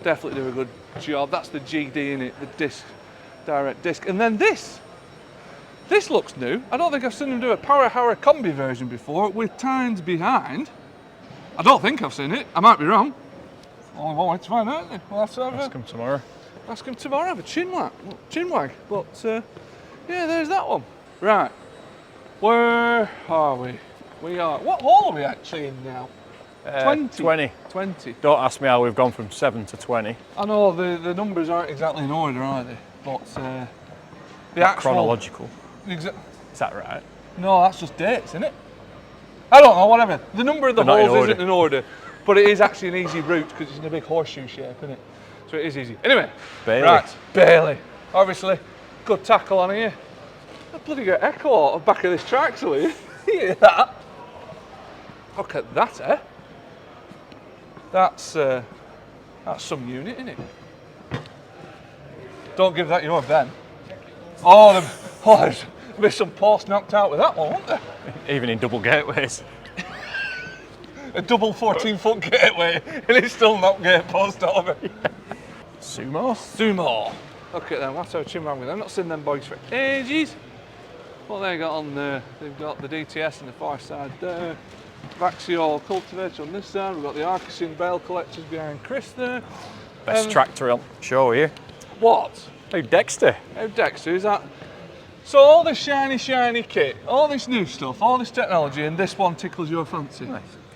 Speaker 2: Definitely do a good job. That's the GD in it, the disc, direct disc. And then this looks new. I don't think I've seen them do a Power Hour combi version before with tines behind. I don't think I've seen it. I might be wrong. Only one way to find out. We'll have to
Speaker 1: Ask them tomorrow.
Speaker 2: Ask him tomorrow, have a chin wag. But yeah, there's that one. Right, where are we? We are, what hole are we actually in now? 20. 20.
Speaker 1: Don't ask me how we've gone from 7 to 20.
Speaker 2: I know the numbers aren't exactly in order, are they? But the
Speaker 1: Not
Speaker 2: actual...
Speaker 1: chronological.
Speaker 2: Is
Speaker 1: that right?
Speaker 2: No, that's just dates, isn't it? I don't know, whatever. The number of the
Speaker 1: They're not in
Speaker 2: holes
Speaker 1: order.
Speaker 2: isn't in order, but it is actually an easy route because it's in a big horseshoe shape, isn't it? So it is easy. Anyway,
Speaker 1: Bailey.
Speaker 2: right, Bailey. Obviously, good tackle on here. I bloody got echo out of the back of this tractor, you hear that? Look at that, eh? That's some unit, isn't it? Don't give that your Ben. There's be some posts knocked out with that one, won't there?
Speaker 1: Even in double gateways.
Speaker 2: A double 14-foot gateway, and it's still not gate post over. Sumo. Look at them, that's how chin with them. I've not seen them boys for ages. What they got on there? They've got the DTS on the far side there. Vaxiol cultivator on this side. We've got the Arcasin bale collectors behind Chris there.
Speaker 1: Best tractor on show here.
Speaker 2: What?
Speaker 1: Oh, Dexter.
Speaker 2: How Dexter is that? So all this shiny kit, all this new stuff, all this technology, and this one tickles your fancy.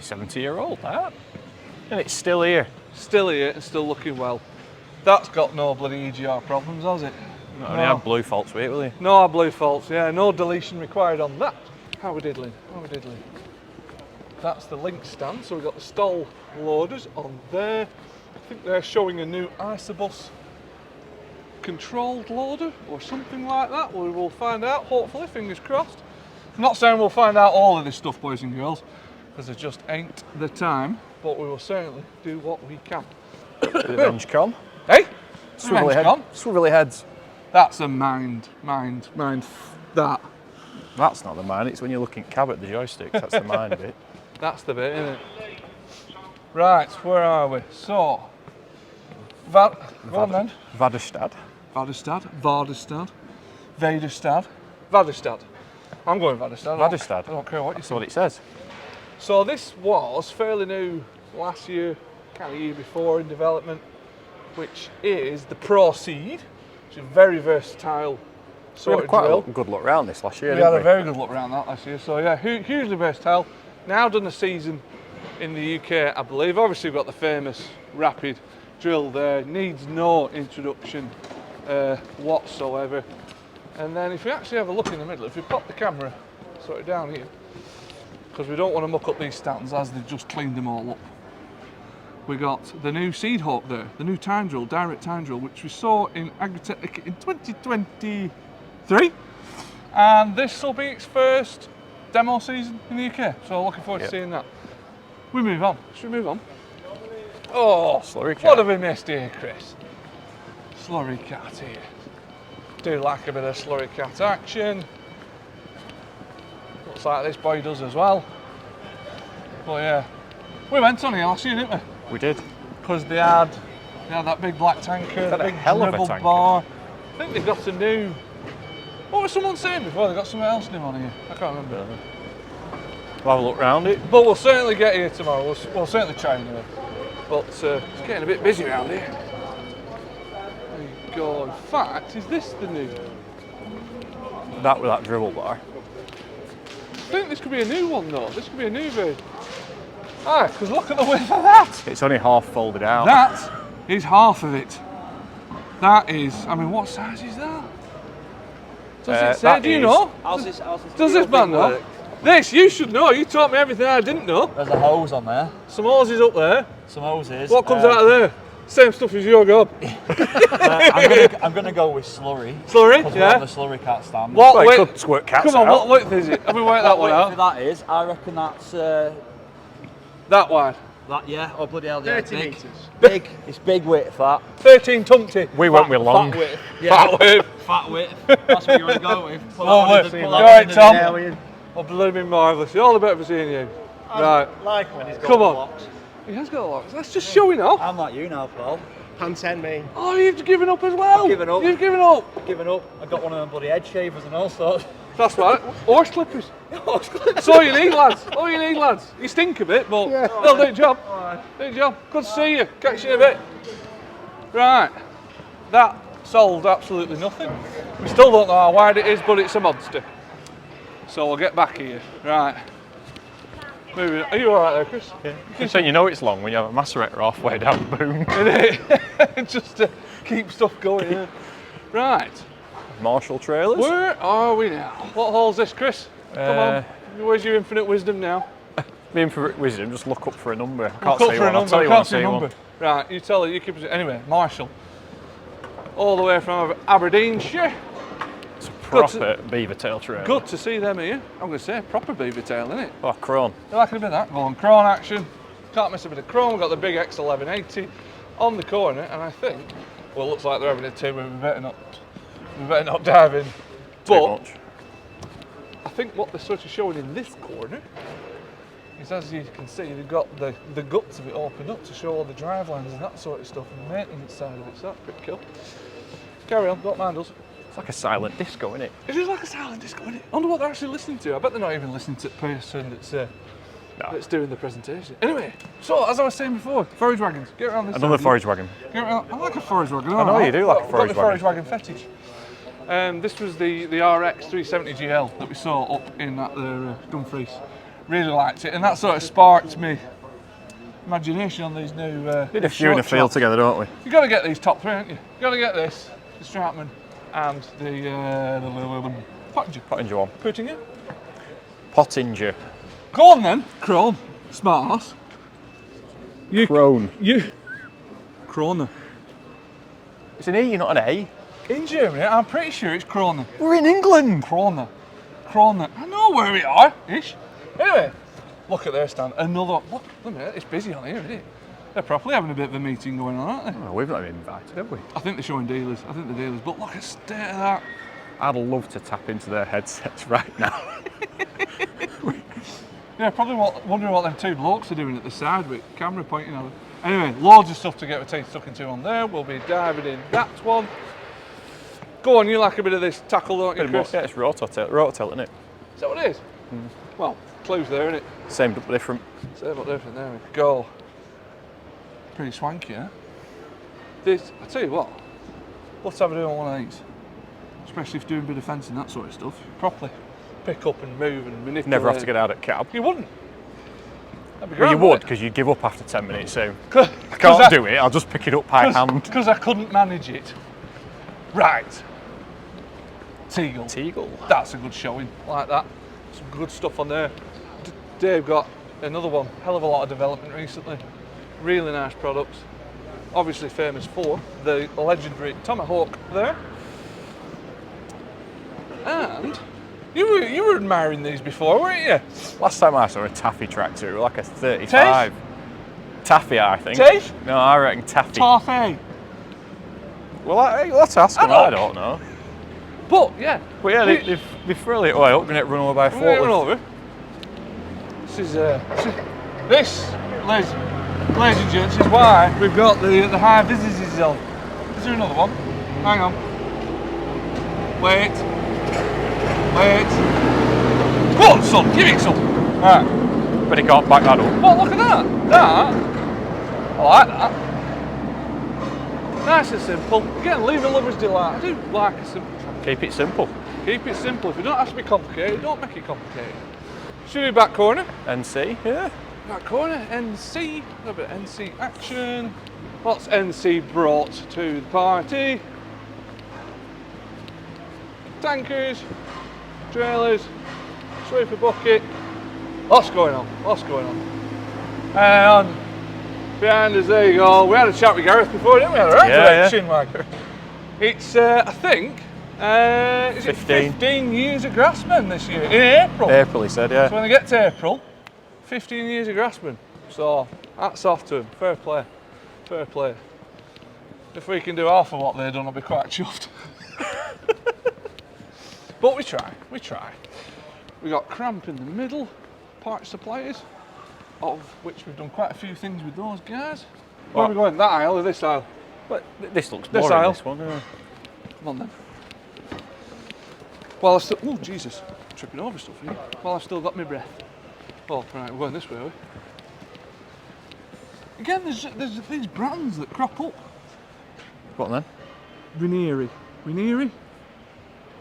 Speaker 1: 70-year-old, that. And it's still here.
Speaker 2: Still here and still looking well. That's got no bloody EGR problems, has it?
Speaker 1: Not only had blue faults with it, will he?
Speaker 2: No blue faults, yeah, no deletion required on that. How we diddling? That's the link stand, so we've got the stall loaders on there. I think they're showing a new Isobus controlled loader or something like that. We will find out, hopefully, fingers crossed. I'm not saying we'll find out all of this stuff, boys and girls, because there just ain't the time, but we will certainly do what we can.
Speaker 1: Revenge con.
Speaker 2: Hey?
Speaker 1: Swivelly heads.
Speaker 2: That's a mind, that.
Speaker 1: That's not the mind, it's when you're looking cab at the joysticks, that's the mind bit.
Speaker 2: That's the bit, isn't it? Right, where are we? So, go on then.
Speaker 1: Vadestad.
Speaker 2: I'm going Vadestad.
Speaker 1: Vadestad.
Speaker 2: I don't care what you
Speaker 1: That's
Speaker 2: say.
Speaker 1: what it says.
Speaker 2: So this was fairly new last year, kind of year before in development, which is the Pro Seed, which is a very versatile
Speaker 1: We
Speaker 2: sort
Speaker 1: had
Speaker 2: of
Speaker 1: quite
Speaker 2: drill.
Speaker 1: a good look round this last year,
Speaker 2: We
Speaker 1: didn't
Speaker 2: had
Speaker 1: we?
Speaker 2: a very good look around that last year. So yeah, hugely versatile. Now done a season in the UK, I believe. Obviously we've got the famous Rapid drill there. Needs no introduction whatsoever. And then if we actually have a look in the middle, if we pop the camera sort of down here, because we don't want to muck up these stands as they've just cleaned them all up. We got the new seed hawk there, the new time drill, direct time drill, which we saw in Agritechnica in 2023. And this will be its first demo season in the UK, so looking forward to seeing that. We move on. Should we move on? Oh,
Speaker 1: Slurry cat.
Speaker 2: What have we missed here, Chris? Slurry cat here. Do like a bit of slurry cat action. Looks like this boy does as well. But yeah, we went on here last year, didn't we?
Speaker 1: We did.
Speaker 2: Because they had that big black tanker, the
Speaker 1: a
Speaker 2: big
Speaker 1: hell of a
Speaker 2: dribble
Speaker 1: tanker.
Speaker 2: bar. I think they got a new. What was someone saying before? They got something else new on here. I can't remember.
Speaker 1: We'll have a look round it.
Speaker 2: But we'll certainly get here tomorrow. We'll certainly try anyway. But it's getting a bit busy around here. There you go. In fact, is this the new?
Speaker 1: That with that dribble bar.
Speaker 2: I think this could be a new one though. This could be a new version. Ah, because look at the width of that.
Speaker 1: It's only half folded out.
Speaker 2: That is half of it. That is, I mean, what size is that? Does it say? Do you know? Does this man know? This, you should know. You taught me everything I didn't know.
Speaker 5: There's a hose on there.
Speaker 2: Some hoses up there.
Speaker 5: Some hoses.
Speaker 2: What comes out of there? Same stuff as your gob.
Speaker 5: I'm gonna go with slurry.
Speaker 2: Slurry?
Speaker 5: Because
Speaker 2: Yeah.
Speaker 5: we're on the slurry cat stand.
Speaker 2: What
Speaker 1: Well, it
Speaker 2: width?
Speaker 1: could squirt cats
Speaker 2: Come on,
Speaker 1: out.
Speaker 2: what width is it? Have we worked that one
Speaker 5: width
Speaker 2: out?
Speaker 5: that is, I reckon that's
Speaker 2: That wide.
Speaker 5: that. Yeah. Oh bloody hell! Yeah,
Speaker 3: 30
Speaker 5: big.
Speaker 3: metres.
Speaker 5: Big. It's big width. That.
Speaker 2: 13 tumpty.
Speaker 1: We went with long.
Speaker 5: Fat width.
Speaker 2: Fat width.
Speaker 5: Fat width. That's what you want to go with. Pull
Speaker 2: Oh,
Speaker 5: that one
Speaker 2: width.
Speaker 5: in
Speaker 2: You
Speaker 5: the- pull
Speaker 2: all
Speaker 5: that one
Speaker 2: right,
Speaker 5: in the
Speaker 2: Tom?
Speaker 5: nail.
Speaker 2: Oh, bloody marvellous. All the better for seeing you. Right.
Speaker 3: Like when he's got
Speaker 2: Come on.
Speaker 3: blocks.
Speaker 2: He has got a lot. That's just showing off.
Speaker 5: I'm like you now, Paul.
Speaker 3: Hand 10 me.
Speaker 2: Oh, you've given up as well.
Speaker 5: I've given up.
Speaker 2: You've given up.
Speaker 5: Giving up. I got one of them bloody head shavers and all sorts.
Speaker 2: That's right. Horse clippers. That's all you need, lads. All you need, lads. You stink a bit, but they'll do the job. Do the job. Good to see you. Catch you in a bit. Right. That solved absolutely nothing. We still don't know how wide it is, but it's a monster. So we'll get back here. Right. Moving. Are you all right there, Chris?
Speaker 1: Yeah. So you know it's long when you have a macerator halfway down the boom.
Speaker 2: Innit? Just to keep stuff going. Yeah. Right.
Speaker 1: Marshall trailers.
Speaker 2: Where are we now? What hole's this, Chris? Come on. Where's your infinite wisdom now?
Speaker 1: Being for wisdom, just look up for a number. I
Speaker 2: Look
Speaker 1: can't
Speaker 2: up
Speaker 1: see
Speaker 2: for a
Speaker 1: one. I'll
Speaker 2: number.
Speaker 1: tell
Speaker 2: I
Speaker 1: you
Speaker 2: can't
Speaker 1: when I
Speaker 2: see a
Speaker 1: see
Speaker 2: number.
Speaker 1: one.
Speaker 2: Right, you tell her. You keep it. Anyway, Marshall. All the way from Aberdeenshire.
Speaker 1: It's a proper beaver tail trailer.
Speaker 2: Good to see them here. I'm going to say proper beaver tail, innit?
Speaker 1: Oh, Krone.
Speaker 2: You like a bit of that? Go on, Krone action. Can't miss a bit of Krone. We've got the big X1180 on the corner, and I think, well, it looks like they're having a two, but we better not dive in.
Speaker 1: Too
Speaker 2: But
Speaker 1: much.
Speaker 2: I think what they're sort of showing in this corner is, as you can see, they've got the guts of it opened up to show all the drive lines and that sort of stuff, and the maintenance side of it, so that's pretty cool. Carry on, don't mind us.
Speaker 1: It's like a silent disco, isn't it?
Speaker 2: It is like a silent disco, isn't it? I wonder what they're actually listening to. I bet they're not even listening to the person that's doing the presentation. Anyway, so as I was saying before, forage wagons. Get around this
Speaker 1: Another
Speaker 2: side.
Speaker 1: forage wagon.
Speaker 2: Get around. I like a forage wagon.
Speaker 1: I know you do like a
Speaker 2: Got
Speaker 1: forage
Speaker 2: the forage wagon fetish. This was the RX 370 GL that we saw up in that there Dumfries. Really liked it, and that sort of sparked me imagination on these new.
Speaker 1: Did a few in the field together, don't we?
Speaker 2: You got to get these top three, haven't you? You got to get this, the Stratman, and the Pottinger.
Speaker 1: Pottinger one.
Speaker 2: Pottinger.
Speaker 1: Pottinger.
Speaker 2: Go on then, Krone. Smart ass.
Speaker 1: Krone.
Speaker 2: Krone.
Speaker 1: It's an E, not an A.
Speaker 2: In Germany, I'm pretty sure it's Krone.
Speaker 1: We're in England.
Speaker 2: Krone. I know where we are, ish. Anyway, look at their stand. Another. Look a minute, it's busy on here, isn't it? They're probably having a bit of a meeting going on, aren't they?
Speaker 1: Oh, we've not been invited, have we?
Speaker 2: I think they're showing dealers. I think the dealers. But look at the state of that.
Speaker 1: I'd love to tap into their headsets right now.
Speaker 2: Yeah, probably wondering what them two blokes are doing at the side with camera pointing at them. Anyway, loads of stuff to get our teeth stuck into on there. We'll be diving in that one. Go on, you like a bit of this tackle, don't you, Chris?
Speaker 1: Yeah, it's rototilt, isn't it?
Speaker 2: Is that what it is? Well, clues there, isn't it?
Speaker 1: Same but different.
Speaker 2: Same but different, there we go. Pretty swanky, eh? This, I tell you what, let's have a do on one of these. Especially if doing a bit of fencing, that sort of stuff. Properly pick up and move and manipulate.
Speaker 1: Never have to get out at cab.
Speaker 2: You wouldn't. That'd be
Speaker 1: Well,
Speaker 2: grand,
Speaker 1: you would,
Speaker 2: wouldn't
Speaker 1: because you'd give up after 10 minutes, so
Speaker 2: it?
Speaker 1: I can't do it, I'll just pick it up by hand.
Speaker 2: Because I couldn't manage it. Right. Teagle.
Speaker 1: Teagle.
Speaker 2: That's a good showing, like that. Some good stuff on there. Dave got another one, hell of a lot of development recently. Really nice products. Obviously famous for the legendary Tomahawk there. And you were admiring these before, weren't you?
Speaker 1: Last time I saw a taffy tractor, it was like a 35. Taffy, I think.
Speaker 2: Tafe?
Speaker 1: No, I reckon taffy.
Speaker 2: Toffee.
Speaker 1: Well, let's ask them. I don't know.
Speaker 2: But yeah.
Speaker 1: But yeah, they throw it away up and get run over by a
Speaker 2: Run
Speaker 1: forklift.
Speaker 2: over. This, ladies and gents, is why we've got the high visibility on. Is there another one? Hang on. Wait. Go on, son, give it some. Right.
Speaker 1: But he can't back that up.
Speaker 2: Well, look at that. I like that. Nice and simple. Again, leave a lover's delight. I do like a simple track.
Speaker 1: Keep it simple.
Speaker 2: Keep it simple. If it don't have to be complicated, don't make it complicated. Should we do back corner?
Speaker 1: NC, yeah.
Speaker 2: Back corner, NC, a little bit of NC action. What's NC brought to the party? Tankers, trailers, sweeper bucket. Lots going on. And behind us, there you go. We had a chat with Gareth before, didn't we?
Speaker 1: Yeah.
Speaker 2: Chinwag. It's, I think, is it 15 years of Grassman this year, in April.
Speaker 1: April, he said, yeah.
Speaker 2: So when they get to April, 15 years of Grassman. So hats off to them. Fair play. If we can do half of what they've done, I'll be quite chuffed. But we try. We got Cramp in the middle, parts suppliers, of which we've done quite a few things with those guys. Where are we going? That aisle or this aisle?
Speaker 1: But this looks
Speaker 2: This
Speaker 1: more
Speaker 2: aisle.
Speaker 1: this one. Yeah.
Speaker 2: Come on then. Well, I still, oh Jesus, tripping over stuff here. Well, I've still got my breath. Oh, right, we're going this way, are we? Again, there's these brands that crop up.
Speaker 1: What then?
Speaker 2: Ranieri?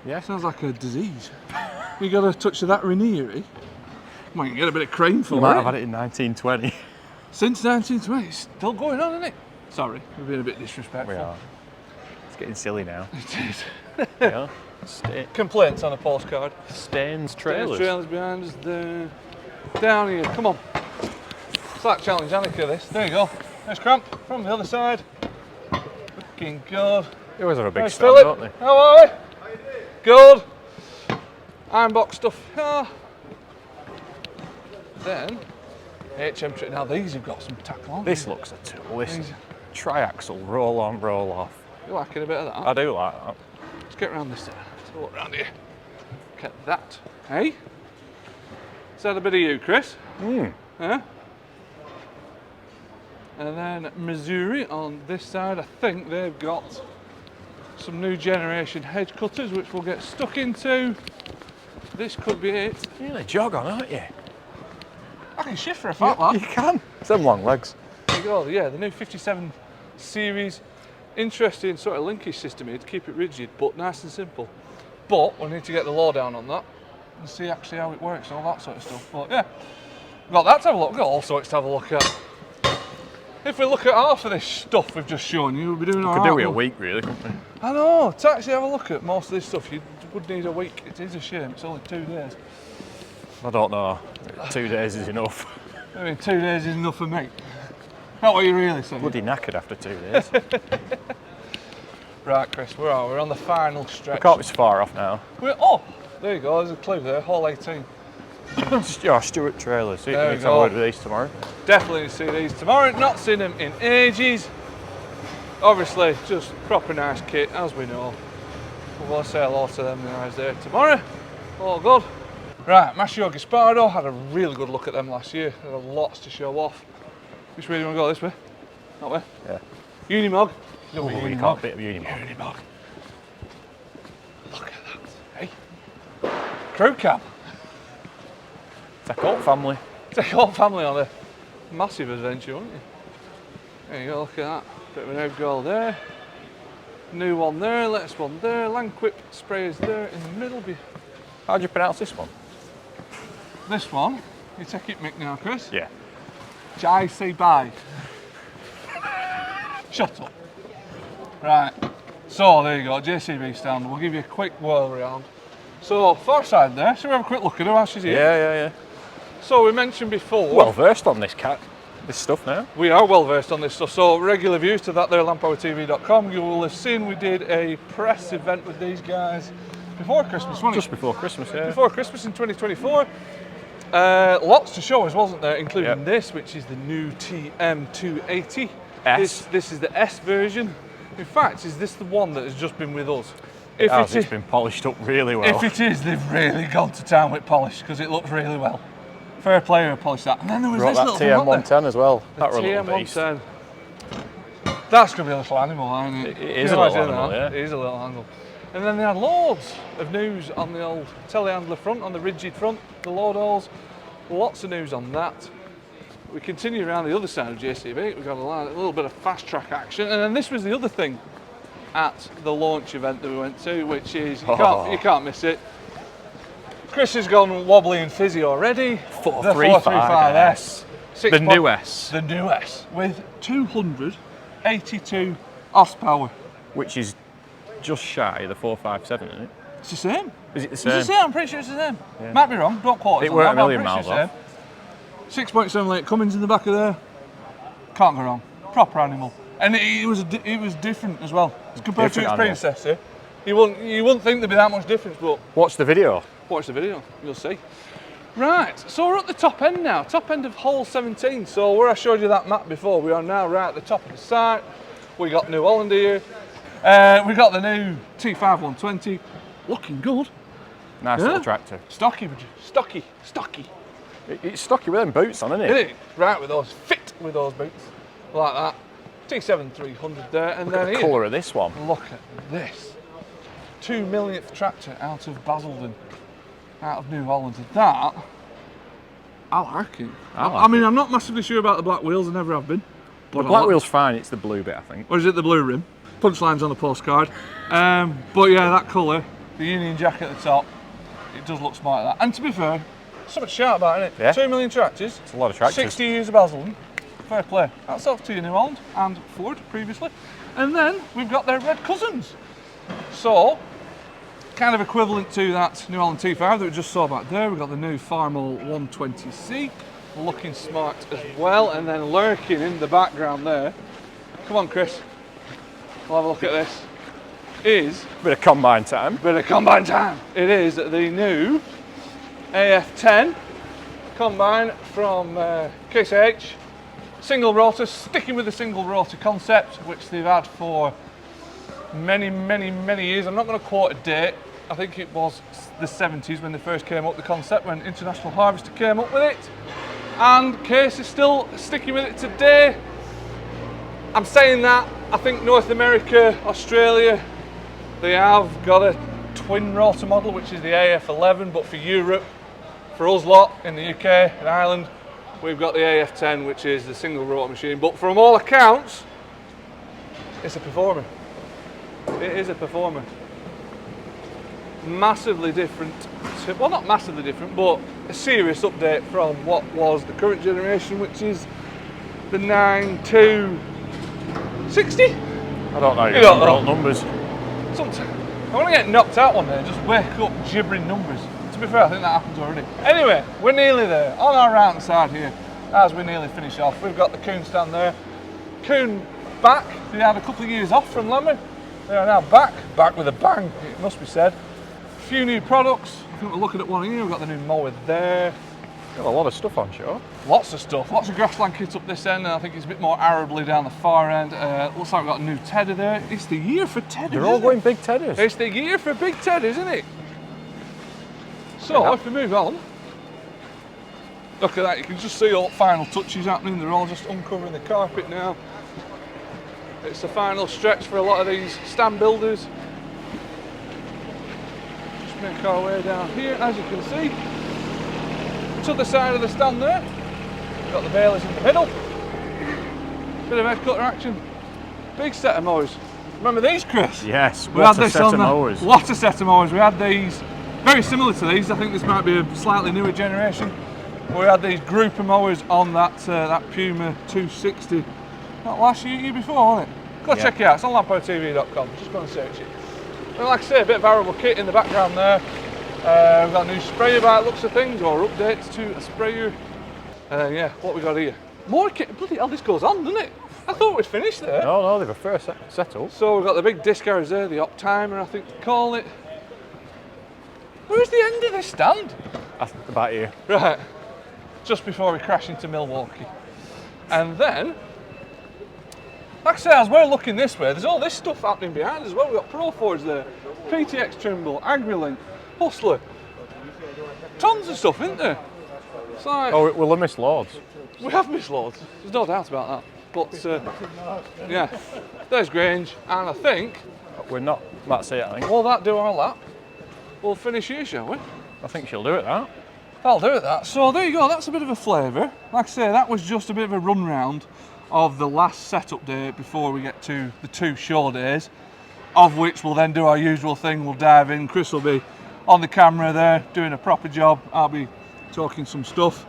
Speaker 1: Yeah.
Speaker 2: Sounds like a disease. You got a touch of that Ranieri. Might get a bit of crane for
Speaker 1: You
Speaker 2: it.
Speaker 1: might have had it in 1920.
Speaker 2: Since 1920, it's still going on, isn't it? Sorry, we're being a bit disrespectful.
Speaker 1: We are. It's getting silly now.
Speaker 2: It is.
Speaker 1: Yeah.
Speaker 2: Complaints on a postcard.
Speaker 1: Stains trailers.
Speaker 2: Trailers behind us there. Down here, come on. It's like Challenge Annika, this. There you go. There's Cramp from the other side. Looking good.
Speaker 1: They always have a big
Speaker 2: There's
Speaker 1: stand,
Speaker 2: Philip.
Speaker 1: don't they?
Speaker 2: How are we? Good. Ironbox stuff here. Then, HM, now these have got some tackle on.
Speaker 1: This looks a tool. This
Speaker 2: These-
Speaker 1: triaxle, roll on, roll off.
Speaker 2: You liking a bit of that?
Speaker 1: I do like that.
Speaker 2: Let's get around this side. Let's have a look around here. Look at that. Hey? Is that a bit of you, Chris? Huh? And then Missouri on this side, I think they've got some new generation hedge cutters which we'll get stuck into. This could be it.
Speaker 1: You're gonna jog on, aren't you?
Speaker 2: I can shift for a fat lad.
Speaker 1: You can. Some long legs.
Speaker 2: There you go, yeah, the new 57 series. Interesting sort of linkage system here to keep it rigid but nice and simple. But we need to get the lowdown on that and see actually how it works and all that sort of stuff. But yeah, we've got that to have a look, we've got all sorts to have a look at. If we look at half of this stuff we've just shown you, we'll be doing all
Speaker 1: Could
Speaker 2: right.
Speaker 1: do it a week, really, couldn't we?
Speaker 2: I know, to actually have a look at most of this stuff, you would need a week. It is a shame, it's only 2 days.
Speaker 1: I don't know. 2 days is enough.
Speaker 2: I mean, 2 days is enough for me. Not what you really saying.
Speaker 1: Bloody knackered after 2 days.
Speaker 2: Right, Chris, where are we? We're on the final stretch.
Speaker 1: We can't be so far off now.
Speaker 2: Oh, there you go, there's a clue there, hole 18.
Speaker 1: Yeah, Stuart trailers. See,
Speaker 2: There
Speaker 1: we
Speaker 2: we
Speaker 1: can have a
Speaker 2: go.
Speaker 1: word with these tomorrow.
Speaker 2: Definitely see these tomorrow. Not seen them in ages. Obviously, just proper nice kit, as we know. We'll say hello to them guys there tomorrow. All good. Right, Massey Ferguson had a really good look at them last year. There are lots to show off. Which way do you want to go? This way? That way?
Speaker 1: Yeah.
Speaker 2: Unimog.
Speaker 1: Oh, you can't beat a Unimog.
Speaker 2: Unimog. Look at that. Hey. Crew cab.
Speaker 1: It's a cult family.
Speaker 2: Take the whole family on a massive adventure, wouldn't you? There you go, look at that. Bit of an egg goal there. New one there, latest one there. Landquip sprayers there in the middle.
Speaker 1: How do you pronounce this one?
Speaker 2: This one, you take it Mick now, Chris.
Speaker 1: Yeah.
Speaker 2: Jai say bye. Shut up. Right, So there you go, JCB stand. We'll give you a quick whirl around. So far side there, shall we have a quick look at her while she's here?
Speaker 1: Yeah.
Speaker 2: So we mentioned before.
Speaker 1: Well versed on this stuff now.
Speaker 2: We are well versed on this stuff. So regular viewers to that there, LandPowerTV.com, you will have seen we did a press event with these guys before Christmas, wasn't it?
Speaker 1: Just before Christmas, yeah.
Speaker 2: Before Christmas in 2024. Lots to show us, wasn't there? Including this, which is the new TM280.
Speaker 1: S.
Speaker 2: This is the S version. In fact, is this the one that has just been with us?
Speaker 1: It's been polished up really well.
Speaker 2: If it is, they've really gone to town with polish because it looks really well. Fair play who polished that. And then there was this little
Speaker 1: TM110 as well.
Speaker 2: That TM110. That's going to be a little animal, isn't it?
Speaker 1: It is a little animal, yeah.
Speaker 2: It is a little animal. And then they had loads of news on the old telehandler front, on the rigid front, the load holes. Lots of news on that. We continue around the other side of JCB. We've got a little bit of fast track action. And then this was the other thing at the launch event that we went to, which is, you can't miss it. Chris has gone wobbly and fizzy already.
Speaker 1: 435S. The new S.
Speaker 2: The new S with 282 horsepower.
Speaker 1: Which is just shy of the 457, isn't it?
Speaker 2: It's the same.
Speaker 1: Is it the same?
Speaker 2: It's the same, I'm pretty sure it's the same. Yeah. Might be wrong, don't quote us.
Speaker 1: It weren't a million miles off.
Speaker 2: 6.7 litre Cummins in the back of there. Can't go wrong. Proper animal. And it was different as well. Compared to its predecessor. You wouldn't think there'd be that much difference, but
Speaker 1: watch the video.
Speaker 2: Watch the video, you'll see. Right, so we're at the top end now, top end of hole 17. So where I showed you that map before, we are now right at the top of the site. We got New Holland here. We got the new T5 120, looking good.
Speaker 1: Nice little tractor.
Speaker 2: Stocky.
Speaker 1: It's stocky with them boots on, isn't it?
Speaker 2: Isn't it? Right with those, fit with those boots, like that. T7 300 there, and
Speaker 1: look
Speaker 2: then
Speaker 1: at the colour of this one.
Speaker 2: Look at this. 2 millionth tractor out of Basildon, out of New Holland. That, I like it. I mean, I'm not massively sure about the black wheels, I never have been.
Speaker 1: But the black wheel's fine, it's the blue bit, I think.
Speaker 2: Or is it the blue rim? Punchlines on the postcard. But yeah, that colour, the Union Jack at the top, it does look smart like that. And to be fair, so much shout about it, isn't it?
Speaker 1: Yeah.
Speaker 2: 2 million tractors.
Speaker 1: It's a lot of tractors.
Speaker 2: 60 years of Basildon. Fair play. That's off to you, New Holland and Ford previously. And then we've got their red cousins. So, kind of equivalent to that New Holland T5 that we just saw back there. We've got the new Farmall 120C, looking smart as well. And then lurking in the background there, come on Chris, we'll have a look at this, is...
Speaker 1: Bit of combine time.
Speaker 2: It is the new AF10 combine from Case IH. Single rotor, sticking with the single rotor concept, which they've had for many years. I'm not going to quote a date. I think it was the 70s when they first came up with the concept, when International Harvester came up with it. And Case is still sticking with it today. I'm saying that, I think North America, Australia, they have got a twin rotor model, which is the AF11, but for Europe, for us lot in the UK and Ireland, we've got the AF10, which is the single rotor machine. But from all accounts, it's a performer. It is a performer. Massively different, well not massively different, but a serious update from what was the current generation, which is the 9260?
Speaker 1: I don't know, you don't know numbers.
Speaker 2: Sometimes, I want to get knocked out one day and just wake up gibbering numbers. To be fair, I think that happens already. Anyway, we're nearly there. On our right side here, as we nearly finish off, we've got the Krone stand there. Krone back. They had a couple of years off from LAMMA. They are now back with a bang, it must be said. A few new products. I think we're looking at one here. We've got the new mower there.
Speaker 1: Got a lot of stuff on show.
Speaker 2: Lots of stuff. Lots of grassland kit up this end, and I think it's a bit more arably down the far end. Looks like we've got a new tedder there. It's the year for tedders.
Speaker 1: They're all going big tedders.
Speaker 2: It's the year for big tedders, isn't it? So, if we move on, look at that, you can just see all final touches happening. They're all just uncovering the carpet now. It's the final stretch for a lot of these stand builders. Just make our way down here, as you can see. To the side of the stand there, got the balers in the middle. Bit of head cutter action. Big set of mowers. Remember these, Chris?
Speaker 1: Yes,
Speaker 2: what a set of mowers. What a set of mowers. We had these, very similar to these. I think this might be a slightly newer generation. We had these group of mowers on that that Puma 260. Not last year, year before, wasn't it? Go check it out. It's on LandPowerTV.com. Just go and search it. And like I say, a bit of arable kit in the background there. We've got a new sprayer by the looks of things, or updates to a sprayer. Yeah, what we got here? More kit. Bloody hell, this goes on, doesn't it? I thought we'd finished there.
Speaker 1: No, they've a first settle.
Speaker 2: So we've got the big disc garage there, the op timer, I think they call it. Where's the end of this stand?
Speaker 1: About here.
Speaker 2: Right, just before we crash into Milwaukee. And then, like I say, as we're looking this way, there's all this stuff happening behind as well. We've got Pro Fords there, PTX Trimble, AgriLink, Hustler. Tons of stuff, isn't there? It's like,
Speaker 1: Oh, we'll have missed loads.
Speaker 2: we have missed loads, there's no doubt about that. But yeah, there's Grange, and I think,
Speaker 1: We're not. That's it, I think.
Speaker 2: will that do our lap? We'll finish here, shall we?
Speaker 1: I think she'll do it, that.
Speaker 2: That'll do it, that. So there you go, that's a bit of a flavour. Like I say, that was just a bit of a run round of the last setup day before we get to the 2 show days, of which we'll then do our usual thing. We'll dive in. Chris will be on the camera there doing a proper job. I'll be talking some stuff.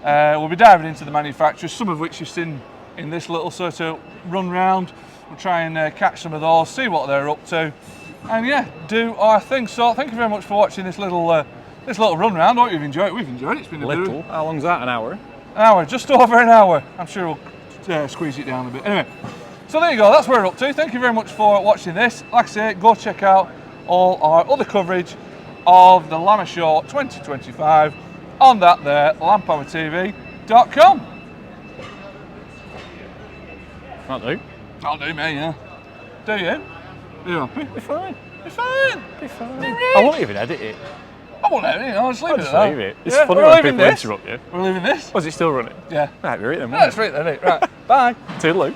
Speaker 2: We'll be diving into the manufacturers, some of which you've seen in this little sort of run round. We'll try and catch some of those, see what they're up to, and yeah, do our thing. So thank you very much for watching this little run round. I hope you've enjoyed it. We've enjoyed it. It's been a
Speaker 1: Little. How long's that? An hour?
Speaker 2: An hour, just over an hour. I'm sure we'll squeeze it down a bit. Anyway, so there you go, that's where we're up to. Thank you very much for watching this. Like I say, go check out all our other coverage of the LAMMA Show 2025 on that there, LandPowerTV.com.
Speaker 1: That'll do.
Speaker 2: That'll do me, yeah. Do you? Are you happy?
Speaker 1: Be fine.
Speaker 2: You're fine.
Speaker 1: Be fine.
Speaker 2: You're
Speaker 1: I
Speaker 2: rich.
Speaker 1: won't even edit it.
Speaker 2: I won't edit it, I'll just leave
Speaker 1: I'll
Speaker 2: it
Speaker 1: just
Speaker 2: at that.
Speaker 1: leave it. It's
Speaker 2: Yeah,
Speaker 1: funny
Speaker 2: we're
Speaker 1: when
Speaker 2: leaving
Speaker 1: people
Speaker 2: this.
Speaker 1: interrupt you.
Speaker 2: We're leaving this?
Speaker 1: Was it still running?
Speaker 2: Yeah.
Speaker 1: Right, we're right then.
Speaker 2: That's right, then. Right, bye.
Speaker 1: Toodaloo.